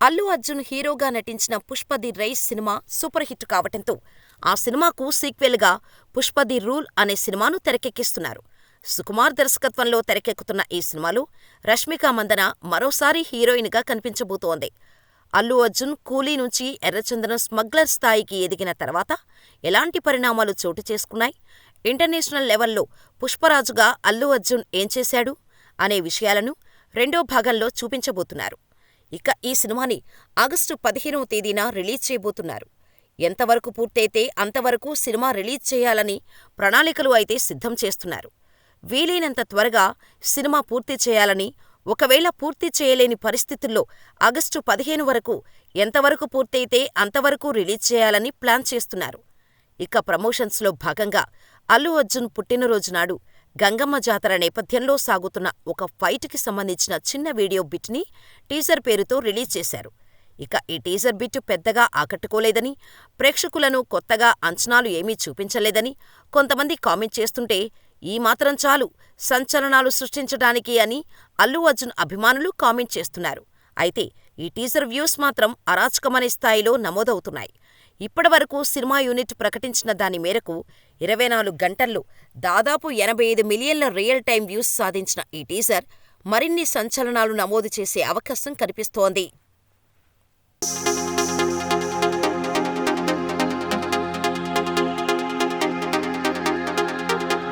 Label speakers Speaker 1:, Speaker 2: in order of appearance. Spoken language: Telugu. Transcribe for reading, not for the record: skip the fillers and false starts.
Speaker 1: అల్లు అర్జున్ హీరోగా నటించిన 'పుష్ప ది రైజ్' సినిమా సూపర్ హిట్ కావటంతో ఆ సినిమాకు సీక్వెల్గా 'పుష్ప ది రూల్' అనే సినిమాను తెరకెక్కిస్తున్నారు. సుకుమార్ దర్శకత్వంలో తెరకెక్కుతున్న ఈ సినిమాలో రష్మిక మందన మరోసారి హీరోయిన్గా కనిపించబోతోంది. అల్లు అర్జున్ కూలీ నుంచి ఎర్రచందనం స్మగ్లర్ స్థాయికి ఎదిగిన తర్వాత ఎలాంటి పరిణామాలు చోటు చేసుకున్నాయి, ఇంటర్నేషనల్ లెవెల్లో పుష్పరాజుగా అల్లు అర్జున్ ఏం చేశాడు అనే విషయాలను రెండో భాగంలో చూపించబోతున్నారు. ఇక ఈ సినిమాని ఆగస్టు 15వ తేదీన రిలీజ్ చేయబోతున్నారు. ఎంతవరకు పూర్తయితే అంతవరకు సినిమా రిలీజ్ చేయాలని ప్రణాళికలు అయితే సిద్ధం చేస్తున్నారు. వీలైనంత త్వరగా సినిమా పూర్తి చేయాలని, ఒకవేళ పూర్తి చేయలేని పరిస్థితుల్లో ఆగస్టు 15 వరకు ఎంతవరకు పూర్తయితే అంతవరకు రిలీజ్ చేయాలని ప్లాన్ చేస్తున్నారు. ఇక ప్రమోషన్స్లో భాగంగా అల్లు అర్జున్ పుట్టినరోజు నాడు గంగమ్మ జాతర నేపథ్యంలో సాగుతున్న ఒక ఫైట్కి సంబంధించిన చిన్న వీడియో బిట్ని టీజర్ పేరుతో రిలీజ్ చేశారు. ఇక ఈ టీజర్ బిట్ పెద్దగా ఆకట్టుకోలేదని, ప్రేక్షకులను కొత్తగా అంచనాలు ఏమీ చూపించలేదని కొంతమంది కామెంట్ చేస్తుంటే, ఈ మాత్రం చాలు సంచలనాలు సృష్టించడానికి అని అల్లు అర్జున్ అభిమానులు కామెంట్ చేస్తున్నారు. అయితే ఈ టీజర్ వ్యూస్ మాత్రం అరాచకమనే స్థాయిలో నమోదవుతున్నాయి. ఇప్పటివరకు సినిమా యూనిట్ ప్రకటించిన దాని మేరకు 24 గంటల్లో దాదాపు 85 మిలియన్ల రియల్ టైమ్ వ్యూస్ సాధించిన ఈ టీజర్ మరిన్ని సంచలనాలు నమోదు చేసే అవకాశం కనిపిస్తోంది.